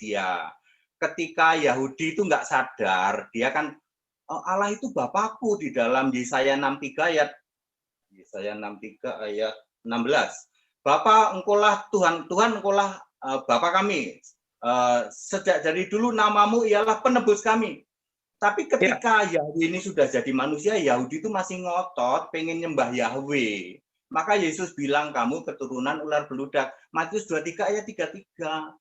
manusia. Ketika Yahudi itu nggak sadar, dia kan Allah itu Bapakku di dalam Yesaya 63 ayat 16. Bapa engkaulah Tuhan, Tuhan engkaulah Bapa kami. Sejak dari dulu namamu ialah penebus kami. Tapi ketika Yahweh ini sudah jadi manusia, Yahudi itu masih ngotot pengen nyembah Yahweh. Maka Yesus bilang kamu keturunan ular beludak. Matius 23 ayat 33.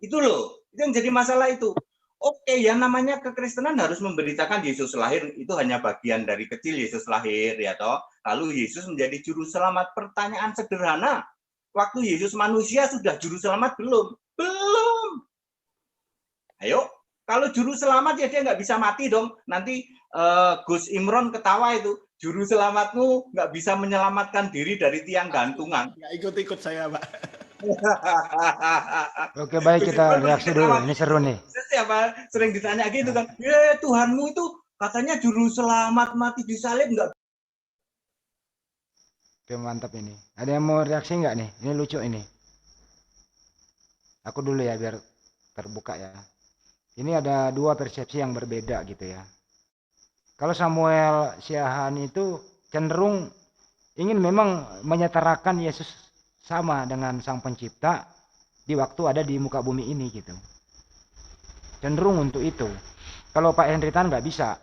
Itu loh, itu yang jadi masalah itu. Oke, yang namanya kekristenan harus memberitakan Yesus lahir, itu hanya bagian dari kecil Yesus lahir, ya toh. Lalu Yesus menjadi juru selamat. Pertanyaan sederhana, waktu Yesus manusia sudah juru selamat belum? Belum. Ayo, kalau juru selamat ya dia nggak bisa mati dong. Nanti Gus Imron ketawa itu, juru selamatmu nggak bisa menyelamatkan diri dari tiang gantungan. Nggak ikut-ikut saya, Pak. Oke, baik, kita reaksi dulu. Ini seru nih. Siapa sering ditanya gitu kan, Tuhanmu itu katanya juru selamat mati di salib nggak? Oke, mantap ini. Ada yang mau reaksi nggak nih? Ini lucu ini. Aku dulu ya biar terbuka ya. Ini ada dua persepsi yang berbeda gitu ya. Kalau Samuel Siahaan itu cenderung ingin memang menyetarakan Yesus sama dengan Sang Pencipta di waktu ada di muka bumi ini gitu. Cenderung untuk itu. Kalau Pak Henry Tan nggak bisa.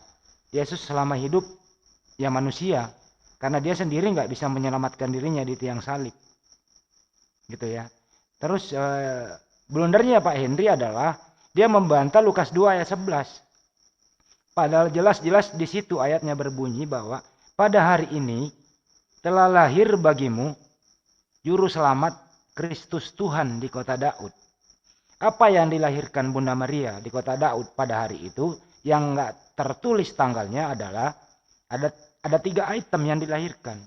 Yesus selama hidup ya manusia. Karena dia sendiri nggak bisa menyelamatkan dirinya di tiang salib. Gitu ya. Terus blundernya Pak Henry adalah dia membantah Lukas 2 ayat 11. Padahal jelas-jelas di situ ayatnya berbunyi bahwa pada hari ini telah lahir bagimu Juru Selamat Kristus Tuhan di kota Daud. Apa yang dilahirkan Bunda Maria di kota Daud pada hari itu yang nggak tertulis tanggalnya adalah ada 3 item yang dilahirkan.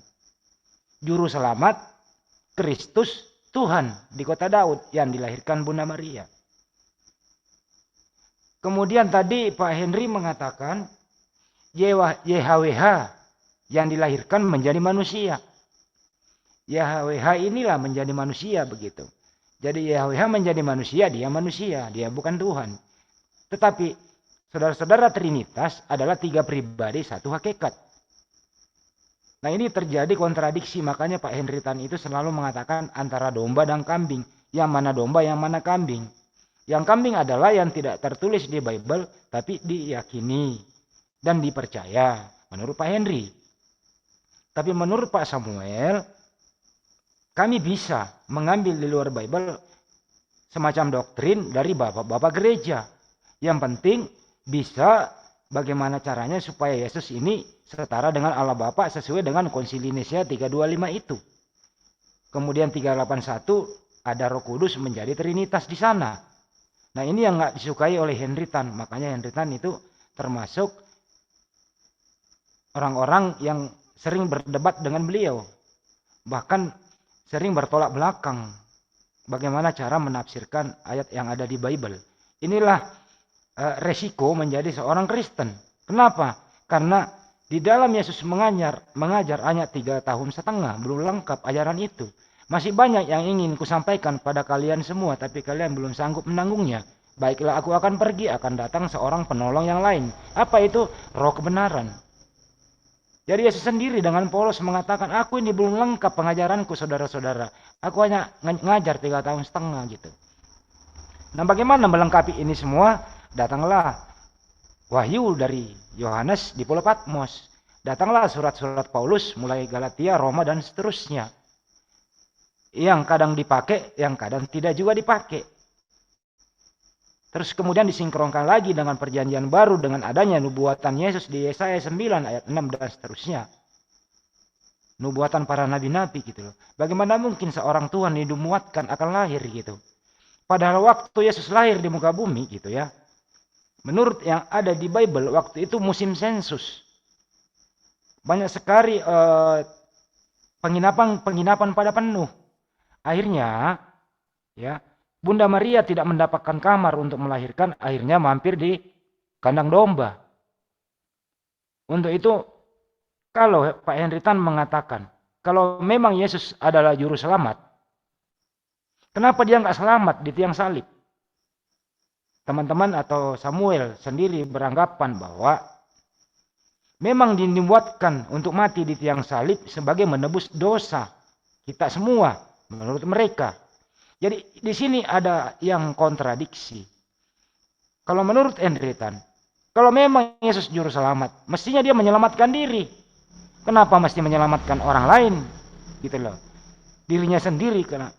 Juru Selamat Kristus Tuhan di kota Daud yang dilahirkan Bunda Maria. Kemudian tadi Pak Henry mengatakan YHWH yang dilahirkan menjadi manusia. YHWH inilah menjadi manusia begitu. Jadi YHWH menjadi manusia, dia bukan Tuhan. Tetapi saudara-saudara Trinitas adalah 3 pribadi, 1 hakikat. Nah ini terjadi kontradiksi, makanya Pak Henry Tan itu selalu mengatakan antara domba dan kambing. Yang mana domba, yang mana kambing. Yang kambing adalah yang tidak tertulis di Bible, tapi diyakini dan dipercaya menurut Pak Henry. Tapi menurut Pak Samuel, kami bisa mengambil di luar Bible semacam doktrin dari bapak-bapak gereja. Yang penting bisa bagaimana caranya supaya Yesus ini setara dengan Allah Bapa sesuai dengan Konsili Nisia 325 itu. Kemudian 381 ada Roh Kudus menjadi Trinitas di sana. Nah ini yang nggak disukai oleh Henry Tan. Makanya Henry Tan itu termasuk orang-orang yang sering berdebat dengan beliau. Bahkan sering bertolak belakang. Bagaimana cara menafsirkan ayat yang ada di Bible. Inilah resiko menjadi seorang Kristen. Kenapa? Karena di dalam Yesus mengajar hanya 3,5 tahun belum lengkap ajaran itu. Masih banyak yang ingin kusampaikan pada kalian semua, tapi kalian belum sanggup menanggungnya. Baiklah, aku akan pergi, akan datang seorang penolong yang lain. Apa itu? Roh kebenaran. Jadi Yesus sendiri dengan polos mengatakan, aku ini belum lengkap pengajaranku saudara-saudara. Aku hanya ngajar 3,5 tahun gitu. Nah bagaimana melengkapi ini semua? Datanglah wahyu dari Yohanes di Pulau Patmos. Datanglah surat-surat Paulus mulai Galatia, Roma dan seterusnya. Yang kadang dipakai, yang kadang tidak juga dipakai. Terus kemudian disinkronkan lagi dengan perjanjian baru dengan adanya nubuatan Yesus di Yesaya 9 ayat 6 dan seterusnya. Nubuatan para nabi-nabi gitu loh. Bagaimana mungkin seorang Tuhan dinubuatkan akan lahir gitu. Padahal waktu Yesus lahir di muka bumi gitu ya. Menurut yang ada di Bible waktu itu musim sensus. Banyak sekali penginapan pada penuh. Akhirnya ya Bunda Maria tidak mendapatkan kamar untuk melahirkan, akhirnya mampir di kandang domba. Untuk itu kalau Pak Henry Tan mengatakan kalau memang Yesus adalah juru selamat, kenapa dia nggak selamat di tiang salib? teman-teman atau Samuel sendiri beranggapan bahwa memang dibuatkan untuk mati di tiang salib sebagai menebus dosa kita semua menurut mereka. Jadi di sini ada yang kontradiksi. Kalau menurut Henritan, kalau memang Yesus juru selamat, mestinya dia menyelamatkan diri. Kenapa mesti menyelamatkan orang lain? Gitu loh. Dirinya sendiri kena.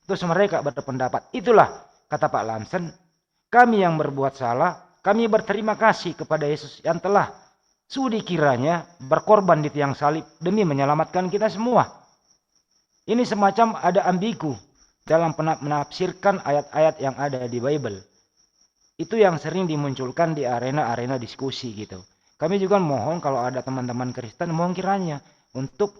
Terus mereka berpendapat, itulah kata Pak Lamsen, kami yang berbuat salah, kami berterima kasih kepada Yesus yang telah sudi kiranya berkorban di tiang salib demi menyelamatkan kita semua. Ini semacam ada ambigu dalam menafsirkan ayat-ayat yang ada di Bible. Itu yang sering dimunculkan di arena-arena diskusi gitu. Kami juga mohon kalau ada teman-teman Kristen, mohon kiranya untuk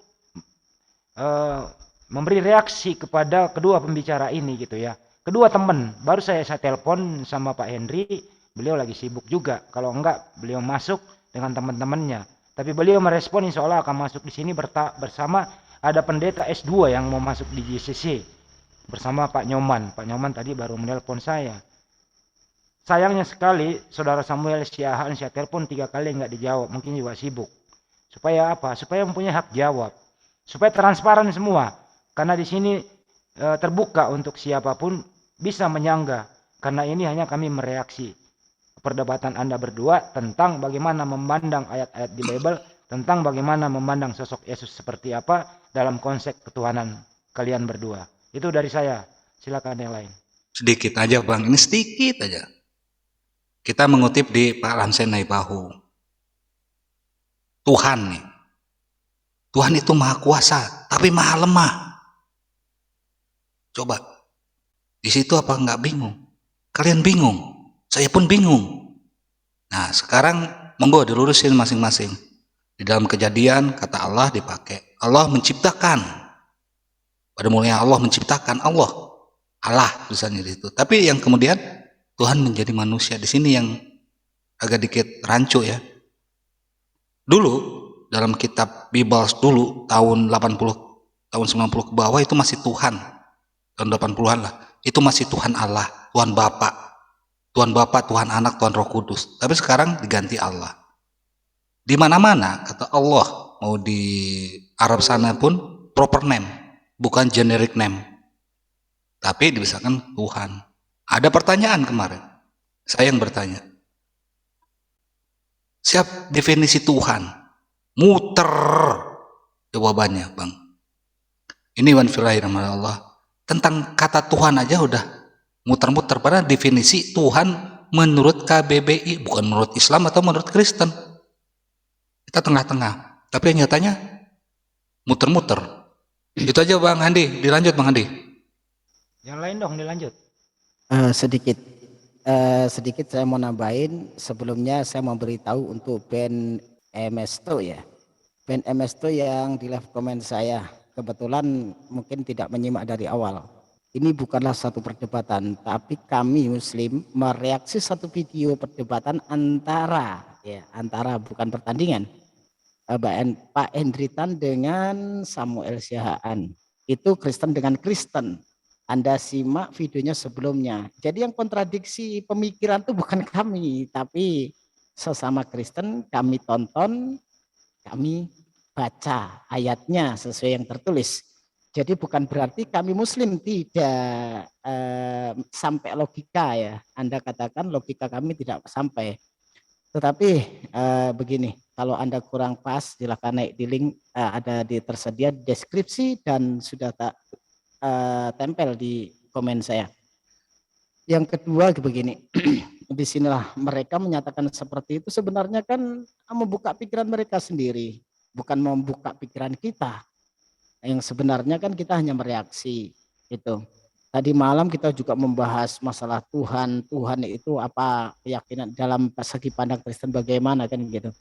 memberi reaksi kepada kedua pembicara ini gitu ya. Kedua teman, baru saya telepon sama Pak Henry, beliau lagi sibuk juga. Kalau enggak, beliau masuk dengan teman-temannya. Tapi beliau merespon insya Allah akan masuk di sini bersama ada pendeta S2 yang mau masuk di JCC bersama Pak Nyoman. Pak Nyoman tadi baru menelpon saya. Sayangnya sekali, saudara Samuel Siahaan saya telepon 3 kali nggak dijawab, mungkin juga sibuk. Supaya apa? Supaya mempunyai hak jawab. Supaya transparan semua. Karena di sini terbuka untuk siapapun bisa menyanggah. Karena ini hanya kami mereaksi perdebatan Anda berdua tentang bagaimana memandang ayat-ayat di Bible, tentang bagaimana memandang sosok Yesus seperti apa dalam konsep ketuhanan kalian berdua. Itu dari saya. Silakan yang lain. Sedikit aja Bang, ini sedikit aja. Kita mengutip di Pak Lamsen Naibahu. Tuhan nih. Tuhan itu maha kuasa, tapi maha lemah. Coba, di situ apa nggak bingung? Kalian bingung, saya pun bingung. Nah, sekarang monggo dilurusin masing-masing. Di dalam Kejadian, kata Allah dipakai. Allah menciptakan. Pada mulanya Allah menciptakan Allah tulisannya di situ. Tapi yang kemudian Tuhan menjadi manusia. Di sini yang agak dikit rancu ya. Dulu dalam kitab Bible dulu tahun 80, tahun 90 ke bawah itu masih Tuhan. Tahun 80-an lah. Itu masih Tuhan Allah, Tuhan Bapa. Tuhan Bapa, Tuhan Anak, Tuhan Roh Kudus. Tapi sekarang diganti Allah. Di mana-mana kata Allah, mau di Arab sana pun proper name, bukan generic name. Tapi dibisarkan Tuhan. Ada pertanyaan kemarin. Saya yang bertanya. Siap definisi Tuhan. Muter jawabannya, Bang. Ini wan filahi Allah. Tentang kata Tuhan aja udah muter-muter. Pada definisi Tuhan menurut KBBI, bukan menurut Islam atau menurut Kristen. Kita tengah-tengah. Tapi nyatanya muter-muter. Itu aja Bang Andi. Dilanjut Bang Andi. Yang lain dong dilanjut. Sedikit saya mau nambahin. Sebelumnya saya mau beritahu untuk band Emesto ya. Band Emesto yang di live comment saya. Kebetulan mungkin tidak menyimak dari awal. Ini bukanlah satu perdebatan, tapi kami Muslim mereaksi satu video perdebatan antara bukan pertandingan. Pak Hendritan dengan Samuel Siahaan. Itu Kristen dengan Kristen. Anda simak videonya sebelumnya. Jadi yang kontradiksi pemikiran itu bukan kami, tapi sesama Kristen kami tonton, kami baca ayatnya sesuai yang tertulis. Jadi bukan berarti kami Muslim tidak sampai logika ya. Anda katakan logika kami tidak sampai. Tetapi begini, kalau Anda kurang pas, silakan naik di link, ada tersedia deskripsi dan sudah tak tempel di komen saya. Yang kedua begini, disinilah mereka menyatakan seperti itu sebenarnya kan membuka pikiran mereka sendiri, bukan membuka pikiran kita. Yang sebenarnya kan kita hanya mereaksi itu. Tadi malam kita juga membahas masalah Tuhan itu apa keyakinan dalam segi pandang Kristen bagaimana kan gitu.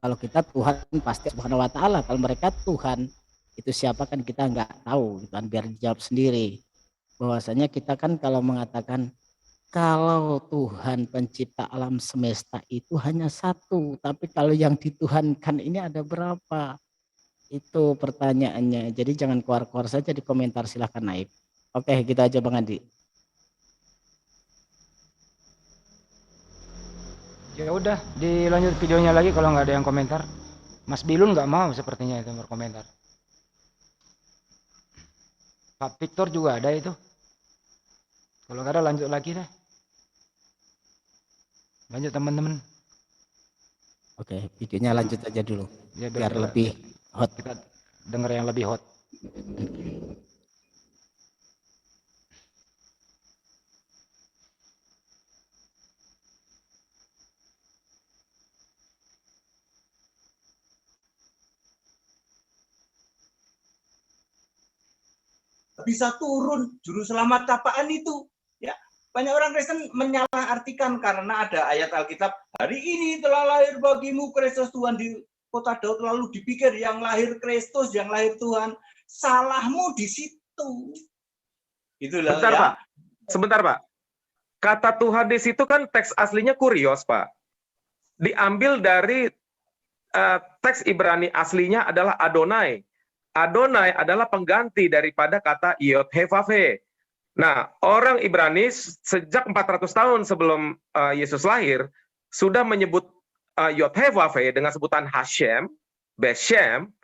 Kalau kita Tuhan pasti Subhanahu wa taala, kalau mereka Tuhan itu siapa kan kita nggak tahu gitu kan, biar dijawab sendiri. Bahwasanya kita kan kalau mengatakan kalau Tuhan pencipta alam semesta itu hanya satu, tapi kalau yang dituhankan ini ada berapa? Itu pertanyaannya. Jadi jangan keluar-keluar saja di komentar, silahkan naik. Oke, gitu aja Bang Andi. Ya udah, dilanjut videonya lagi kalau nggak ada yang komentar. Mas Bilun nggak mau sepertinya itu berkomentar. Pak Victor juga ada itu. Kalau nggak ada lanjut lagi deh. Lanjut teman-teman. Oke, videonya lanjut aja dulu Ya biar lebih hot. kita dengar yang lebih hot. Bisa turun juru selamat apaan itu? Ya, banyak orang Kristen menyalahartikan karena ada ayat Alkitab, hari ini telah lahir bagimu Kristus Tuhan di kota Daud, lalu dipikir yang lahir Kristus, yang lahir Tuhan. Salahmu di situ. Itulah Bentar, ya. Pak. Sebentar, Pak. Kata Tuhan di situ kan teks aslinya kurios, Pak. Diambil dari teks Ibrani aslinya adalah Adonai. Adonai adalah pengganti daripada kata Yod-He-Vav-He. Nah, orang Ibrani sejak 400 tahun sebelum Yesus lahir sudah menyebut Yod-He-Vav-He dengan sebutan Hashem, Beshem,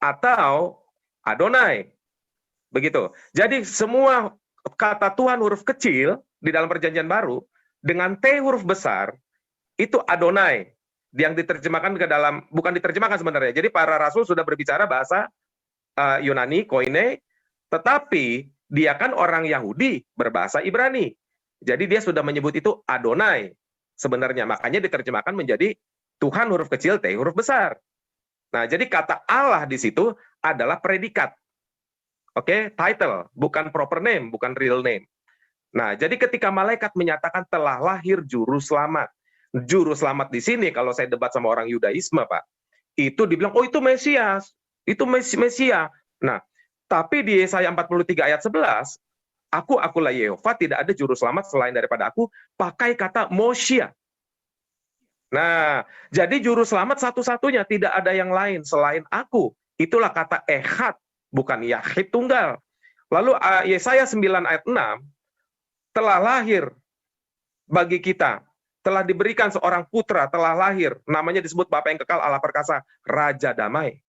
atau Adonai. Begitu. Jadi semua kata Tuhan huruf kecil di dalam Perjanjian Baru dengan T huruf besar itu Adonai yang diterjemahkan ke dalam, bukan diterjemahkan sebenarnya. Jadi para rasul sudah berbicara bahasa Yunani, koine, tetapi dia kan orang Yahudi berbahasa Ibrani. Jadi dia sudah menyebut itu Adonai sebenarnya. Makanya diterjemahkan menjadi Tuhan huruf kecil, T huruf besar. Nah, jadi kata Allah di situ adalah predikat. Oke, title, bukan proper name, bukan real name. Nah, jadi ketika malaikat menyatakan telah lahir juru selamat. Juru selamat di sini, kalau saya debat sama orang Yudaisme, Pak, itu dibilang, oh itu Mesias, itu Mesia. Nah, tapi di Yesaya 43 ayat 11, akulah Yehova, tidak ada juru selamat selain daripada aku, pakai kata Mosia. Nah, jadi juru selamat satu-satunya, tidak ada yang lain selain aku. Itulah kata Echad, bukan Yahid tunggal. Lalu Yesaya 9 ayat 6, telah lahir bagi kita, telah diberikan seorang putra, telah lahir, namanya disebut Bapa yang kekal, Allah perkasa, Raja Damai.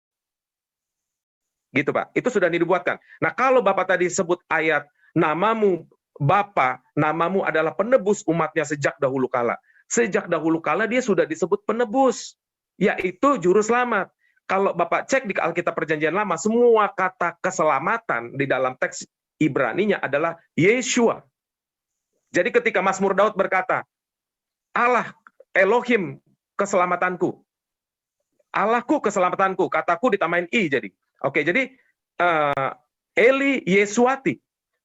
Gitu, Pak. Itu sudah dibuatkan. Nah, kalau Bapak tadi sebut ayat, namamu Bapa, namamu adalah penebus umatnya sejak dahulu kala. Sejak dahulu kala dia sudah disebut penebus, yaitu juru selamat. Kalau Bapak cek di Alkitab Perjanjian Lama, semua kata keselamatan di dalam teks Ibraninya adalah Yeshua. Jadi ketika Mazmur Daud berkata, Allah Elohim keselamatanku, Allahku keselamatanku, kataku ditambahin i jadi. Oke, jadi Eli Yesuati.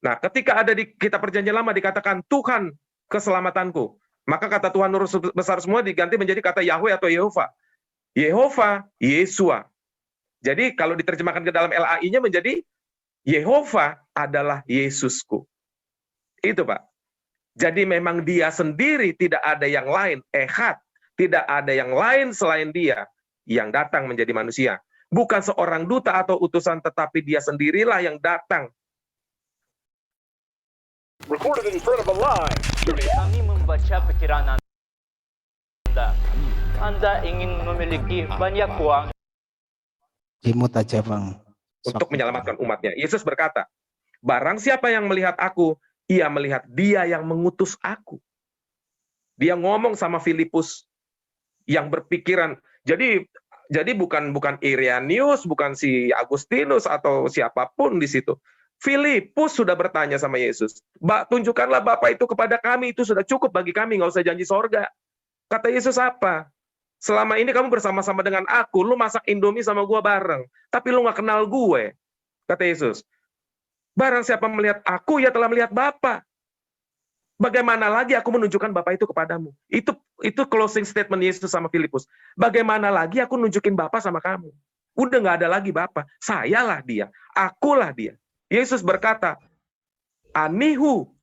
Nah, ketika ada di kitab Perjanjian Lama dikatakan Tuhan keselamatanku, maka kata Tuhan huruf besar semua diganti menjadi kata Yahweh atau Yehova. Yehova, Yesua. Jadi kalau diterjemahkan ke dalam LAI-nya menjadi Yehova adalah Yesusku. Itu, Pak. Jadi memang dia sendiri, tidak ada yang lain, Echad, tidak ada yang lain selain dia yang datang menjadi manusia. Bukan seorang duta atau utusan, tetapi dia sendirilah yang datang. Kami membaca pikiran Anda. Anda ingin memiliki banyak uang. Imut aja, Bang. Untuk menyelamatkan umatnya. Yesus berkata, barang siapa yang melihat aku, ia melihat dia yang mengutus aku. Dia ngomong sama Filipus yang berpikiran. Jadi bukan Irenaeus, bukan si Agustinus atau siapapun di situ. Filipus sudah bertanya sama Yesus, tunjukkanlah Bapa itu kepada kami, itu sudah cukup bagi kami, nggak usah janji sorga. Kata Yesus apa? Selama ini kamu bersama-sama dengan aku, lu masak Indomie sama gua bareng, tapi lu nggak kenal gue. Kata Yesus, barang siapa melihat aku, ia telah melihat Bapa. Bagaimana lagi aku menunjukkan Bapa itu kepadamu? Itu closing statement Yesus sama Filipus. Bagaimana lagi aku nunjukin Bapa sama kamu? Udah nggak ada lagi Bapa. Sayalah dia. Akulah dia. Yesus berkata, Anihu.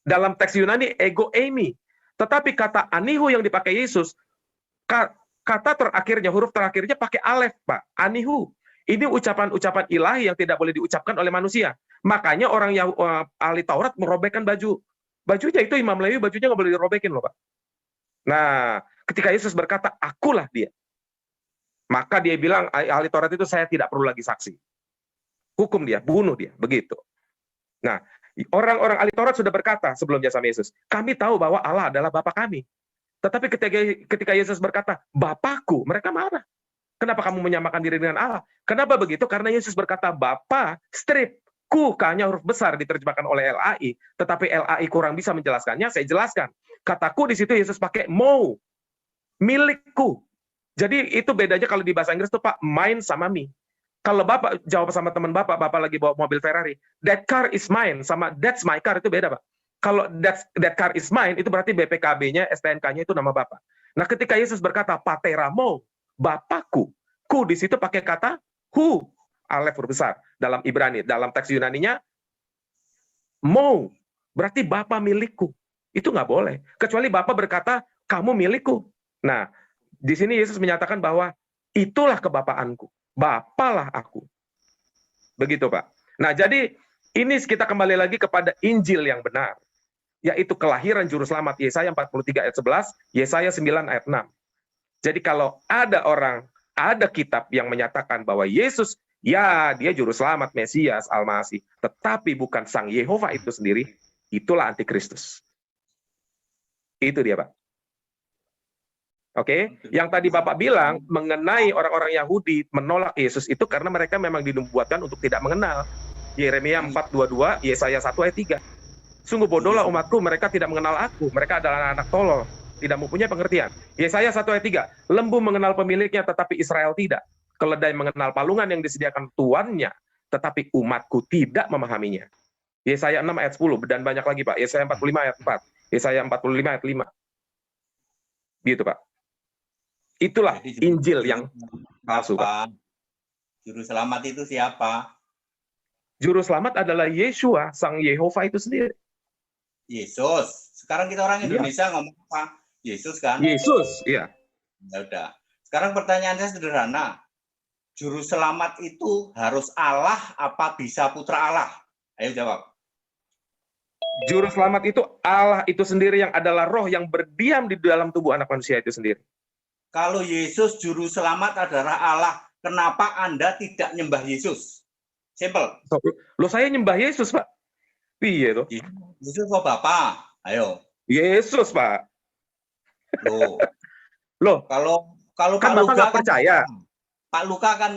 Dalam teks Yunani, ego eimi. Tetapi kata Anihu yang dipakai Yesus, kata terakhirnya, huruf terakhirnya pakai alef, Pak. Anihu. Ini ucapan-ucapan ilahi yang tidak boleh diucapkan oleh manusia. Makanya orang ahli Taurat merobekkan baju. Bajunya itu Imam Lewi, bajunya nggak boleh dirobekin loh, Pak. Nah, ketika Yesus berkata, akulah dia. Maka dia bilang, ahli Taurat itu saya tidak perlu lagi saksi. Hukum dia, bunuh dia, begitu. Nah, orang-orang ahli Taurat sudah berkata sebelumnya sama Yesus, kami tahu bahwa Allah adalah Bapa kami. Tetapi ketika Yesus berkata, Bapakku, mereka marah. Kenapa kamu menyamakan diri dengan Allah? Kenapa begitu? Karena Yesus berkata, Bapa, strip, ku, hanya huruf besar diterjemahkan oleh LAI, tetapi LAI kurang bisa menjelaskannya, saya jelaskan. Kataku di situ Yesus pakai mau, milikku. Jadi itu bedanya kalau di bahasa Inggris tuh Pak, mine sama me. Kalau Bapak jawab sama teman Bapak lagi bawa mobil Ferrari, that car is mine sama that's my car, itu beda Pak. Kalau that car is mine, itu berarti BPKB-nya, STNK-nya itu nama Bapak. Nah ketika Yesus berkata, Pateramo, Bapakku, ku di situ pakai kata hu, alef huruf besar dalam Ibrani, dalam teks Yunaninya mau, berarti Bapa milikku. Itu nggak boleh, kecuali Bapa berkata kamu milikku. Nah, di sini Yesus menyatakan bahwa itulah kebapaanku, Bapalah aku. Begitu Pak. Nah, jadi ini kita kembali lagi kepada Injil yang benar, yaitu kelahiran juru selamat, Yesaya 43 ayat 11, Yesaya 9 ayat 6. Jadi kalau ada kitab yang menyatakan bahwa Yesus, ya dia juru selamat, Mesias, Al-Masih, tetapi bukan Sang Yehova itu sendiri, itulah antikristus. Itu dia Pak. Oke, yang tadi Bapak bilang mengenai orang-orang Yahudi menolak Yesus itu karena mereka memang dinubuatkan untuk tidak mengenal. Yeremia 4:22, Yesaya 1 ayat 3. Sungguh bodohlah umatku, mereka tidak mengenal aku, mereka adalah anak tolol, tidak mempunyai pengertian. Yesaya 1 ayat 3, lembu mengenal pemiliknya tetapi Israel tidak. Keledai mengenal palungan yang disediakan tuannya, tetapi umatku tidak memahaminya. Yesaya 6 ayat 10, dan banyak lagi Pak. Yesaya 45 ayat 4, Yesaya 45 ayat 5. Gitu Pak. Itulah Injil yang palsu Pak. Juru selamat itu siapa? Juru selamat adalah Yeshua, Sang Yehova itu sendiri. Yesus. Sekarang kita orang Indonesia ngomong apa? Yesus kan? Yesus, iya. Ya udah. Sekarang pertanyaannya sederhana. Juru selamat itu harus Allah apa bisa putra Allah? Ayo jawab. Juru selamat itu Allah itu sendiri yang adalah roh yang berdiam di dalam tubuh anak manusia itu sendiri. Kalau Yesus juru selamat adalah Allah, kenapa Anda tidak nyembah Yesus? Simple. Loh saya nyembah Yesus, Pak. Iya tuh. Yesus kok Bapak? Ayo. Yesus, Pak. Loh, kalau kan Pak Bapak nggak percaya. Pak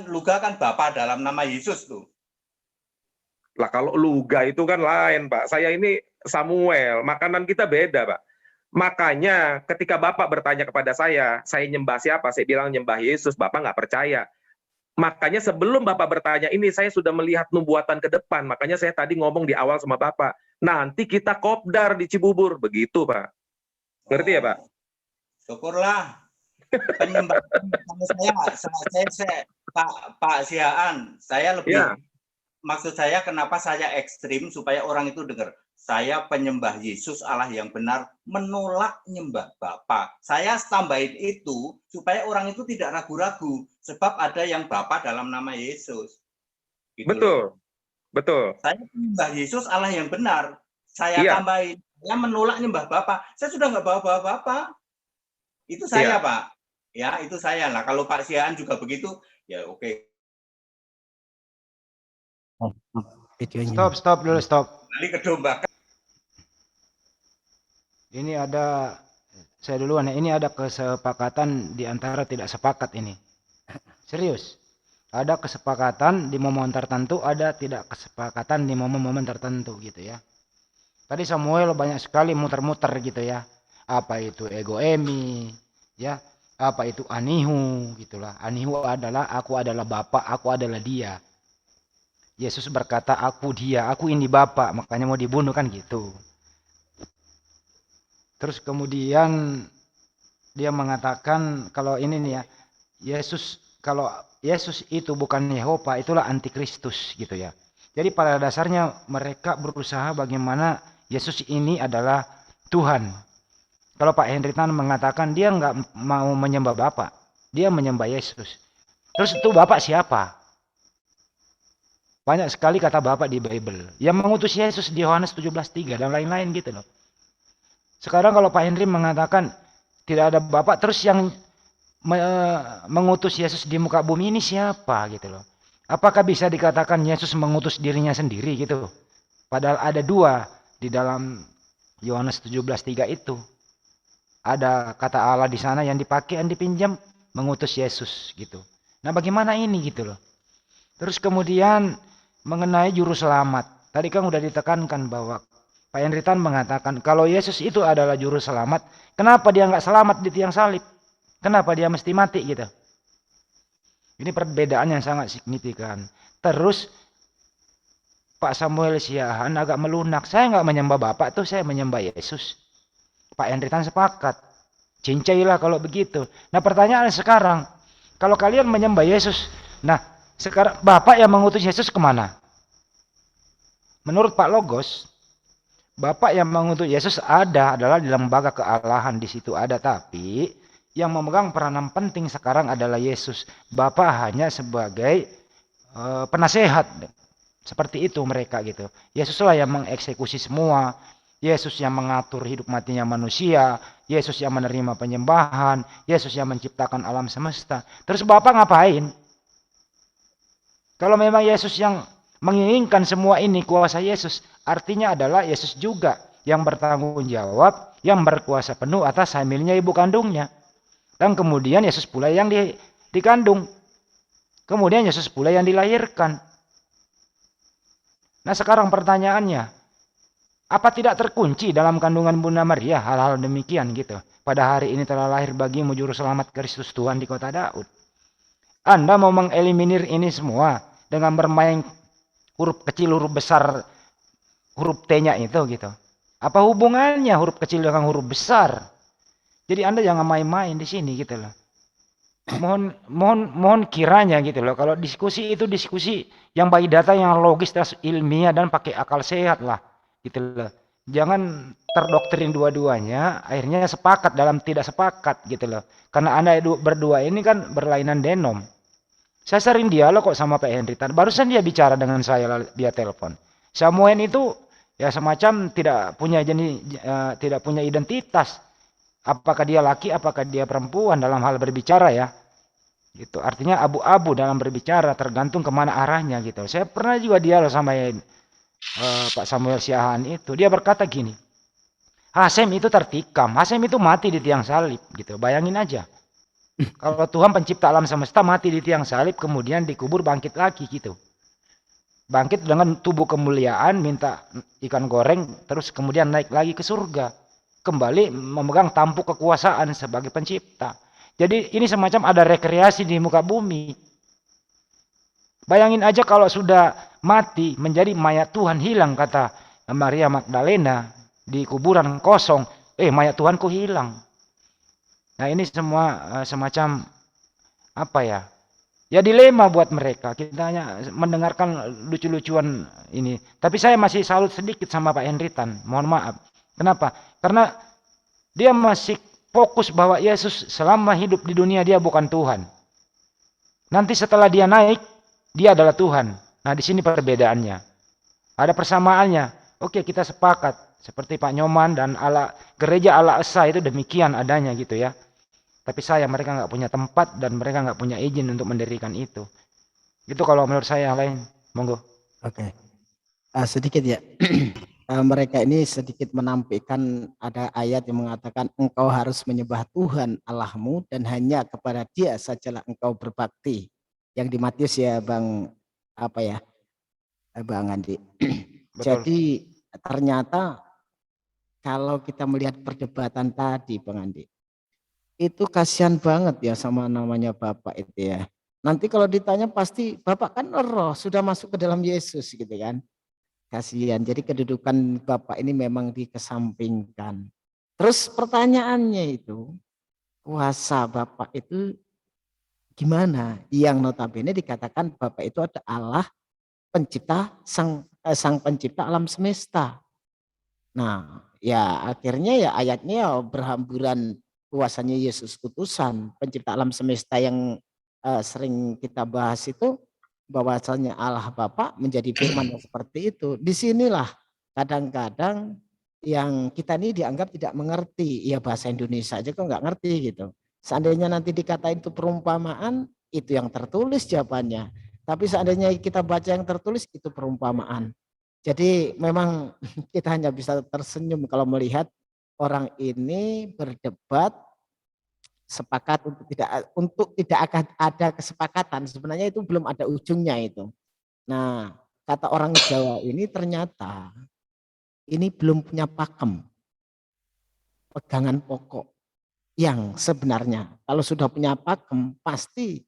Luka kan Bapak dalam nama Yesus tuh. Lah kalau Luga itu kan lain, Pak. Saya ini Samuel, makanan kita beda, Pak. Makanya ketika Bapak bertanya kepada saya nyembah siapa? Saya bilang nyembah Yesus, Bapak nggak percaya. Makanya sebelum Bapak bertanya ini, saya sudah melihat nubuatan ke depan. Makanya saya tadi ngomong di awal sama Bapak, nanti kita kopdar di Cibubur. Begitu, Pak. Ngerti ya, Pak? Syukurlah. Penyembah saya Pak Siaan, saya lebih maksud saya kenapa saya ekstrim supaya orang itu dengar. Saya penyembah Yesus Allah yang benar, menolak nyembah Bapa. Saya tambahin itu supaya orang itu tidak ragu-ragu sebab ada yang Bapa dalam nama Yesus. Gitu betul. Loh. Betul. Saya penyembah Yesus Allah yang benar. Saya tambahin, saya menolak nyembah Bapa. Saya sudah nggak bawa Bapa. Itu saya, Pak. Ya, itu saya. Nah, kalau Pak Siaan juga begitu, ya oke. Stop dulu, stop. Kembali ke domba. Ini ada, saya duluan ya, ini ada kesepakatan di antara tidak sepakat ini. Serius. Ada kesepakatan di momen tertentu, ada tidak kesepakatan di momen-momen tertentu gitu ya. Tadi Samuel banyak sekali muter-muter gitu ya. Apa itu ego emi, ya. Apa itu anihu gitulah. Anihu adalah aku adalah Bapa, aku adalah dia. Yesus berkata aku dia, aku ini Bapa, makanya mau dibunuh kan gitu. Terus kemudian dia mengatakan kalau ini nih ya, kalau Yesus itu bukan Yehova, itulah antikristus gitu ya. Jadi pada dasarnya mereka berusaha bagaimana Yesus ini adalah Tuhan. Kalau Pak Henry Tan mengatakan dia nggak mau menyembah Bapa, dia menyembah Yesus. Terus itu Bapa siapa? Banyak sekali kata Bapa di Bible. Yang mengutus Yesus di Yohanes 17:3 dan lain-lain gitu loh. Sekarang kalau Pak Henry mengatakan tidak ada Bapa, terus yang mengutus Yesus di muka bumi ini siapa gitu loh. Apakah bisa dikatakan Yesus mengutus dirinya sendiri gitu? Padahal ada dua di dalam Yohanes 17:3 itu. Ada kata Allah di sana yang dipakai, yang dipinjam mengutus Yesus gitu. Nah, bagaimana ini gitu loh. Terus kemudian mengenai juru selamat. Tadi kan udah ditekankan bahwa Pak Henritan mengatakan kalau Yesus itu adalah juru selamat, kenapa dia nggak selamat di tiang salib? Kenapa dia mesti mati gitu? Ini perbedaan yang sangat signifikan. Terus Pak Samuel Siahaan agak melunak. Saya nggak menyembah Bapak tuh, saya menyembah Yesus. Pak Henritan sepakat. Cincailah kalau begitu. Nah, pertanyaan sekarang, kalau kalian menyembah Yesus, nah sekarang Bapak yang mengutus Yesus kemana? Menurut Pak Logos, Bapak yang mengutus Yesus adalah di lembaga kealahan, di situ ada, tapi yang memegang peranan penting sekarang adalah Yesus. Bapak hanya sebagai penasehat. Seperti itu mereka gitu. Yesuslah yang mengeksekusi semua. Yesus yang mengatur hidup matinya manusia. Yesus yang menerima penyembahan. Yesus yang menciptakan alam semesta. Terus Bapak ngapain? Kalau memang Yesus yang menginginkan semua ini, kuasa Yesus, artinya adalah Yesus juga yang bertanggung jawab, yang berkuasa penuh atas hamilnya ibu kandungnya. Dan kemudian Yesus pula yang dikandung. Kemudian Yesus pula yang dilahirkan. Nah, sekarang pertanyaannya, apa tidak terkunci dalam kandungan Bunda Maria hal-hal demikian gitu? Pada hari ini telah lahir bagimu juru selamat Kristus Tuhan di kota Daud. Anda mau mengeliminir ini semua dengan bermain huruf kecil, huruf besar, huruf T-nya itu gitu. Apa hubungannya huruf kecil dengan huruf besar? Jadi Anda jangan main-main di sini gitu loh. Mohon kiranya gitu loh. Kalau diskusi itu diskusi yang bagi data yang logis dan ilmiah dan pakai akal sehat lah gitu loh. Jangan terdoktrin dua-duanya, akhirnya sepakat dalam tidak sepakat gitu loh. Karena Anda berdua ini kan berlainan denom. Saya sering dialog kok sama Pak Henritan. Barusan dia bicara dengan saya via telepon. Samuel itu ya semacam tidak punya identitas. Apakah dia laki, apakah dia perempuan dalam hal berbicara ya. Gitu. Artinya abu-abu dalam berbicara, tergantung kemana arahnya gitu. Saya pernah juga dialog sama Pak Samuel Siahaan itu. Dia berkata gini, Hasem itu tertikam, Hasem itu mati di tiang salib gitu. Bayangin aja. Kalau Tuhan pencipta alam semesta mati di tiang salib, kemudian dikubur bangkit lagi gitu. Bangkit dengan tubuh kemuliaan, minta ikan goreng, terus kemudian naik lagi ke surga. Kembali memegang tampuk kekuasaan sebagai pencipta. Jadi ini semacam ada rekreasi di muka bumi. Bayangin aja kalau sudah mati menjadi mayat Tuhan hilang, kata Maria Magdalena di kuburan kosong. Mayat Tuhanku hilang. Nah ini semua semacam apa ya? Ya dilema buat mereka. Kita hanya mendengarkan lucu-lucuan ini. Tapi saya masih salut sedikit sama Pak Henritan. Mohon maaf. Kenapa? Karena dia masih fokus bahwa Yesus selama hidup di dunia dia bukan Tuhan. Nanti setelah dia naik, dia adalah Tuhan. Nah di sini perbedaannya. Ada persamaannya. Oke, kita sepakat. Seperti Pak Nyoman dan gereja ala Esa itu demikian adanya gitu ya. Tapi mereka nggak punya tempat dan mereka nggak punya izin untuk mendirikan itu. Itu kalau menurut saya yang lain. Monggo. Oke. Sedikit ya. Mereka ini sedikit menampilkan ada ayat yang mengatakan engkau harus menyembah Tuhan Allahmu dan hanya kepada Dia sajalah engkau berbakti. Yang di Matius ya Bang Bang Andi. Jadi ternyata kalau kita melihat perdebatan tadi Bang Andi, itu kasihan banget ya sama namanya Bapak itu ya. Nanti kalau ditanya pasti Bapak kan roh sudah masuk ke dalam Yesus gitu kan. Kasihan. Jadi kedudukan Bapak ini memang dikesampingkan. Terus pertanyaannya itu, kuasa Bapak itu gimana? Yang notabene dikatakan Bapak itu ada Allah pencipta sang pencipta alam semesta. Nah, ya akhirnya ya ayatnya ya berhamburan kuasanya Yesus utusan pencipta alam semesta yang sering kita bahas itu bahwasanya Allah Bapa menjadi firman yang seperti itu. Disinilah kadang-kadang yang kita ini dianggap tidak mengerti. Ya bahasa Indonesia aja kok nggak ngerti gitu. Seandainya nanti dikatain itu perumpamaan, itu yang tertulis jawabannya. Tapi seandainya kita baca yang tertulis, itu perumpamaan. Jadi memang kita hanya bisa tersenyum kalau melihat orang ini berdebat sepakat untuk tidak akan ada kesepakatan. Sebenarnya itu belum ada ujungnya itu. Nah, kata orang Jawa ini ternyata ini belum punya pakem, pegangan pokok yang sebenarnya. Kalau sudah punya pakem, pasti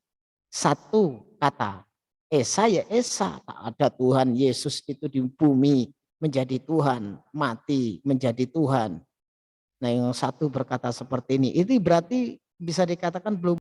satu kata, Esa ya Esa, tak ada Tuhan Yesus itu di bumi menjadi Tuhan, mati menjadi Tuhan. Nah yang satu berkata seperti ini berarti bisa dikatakan belum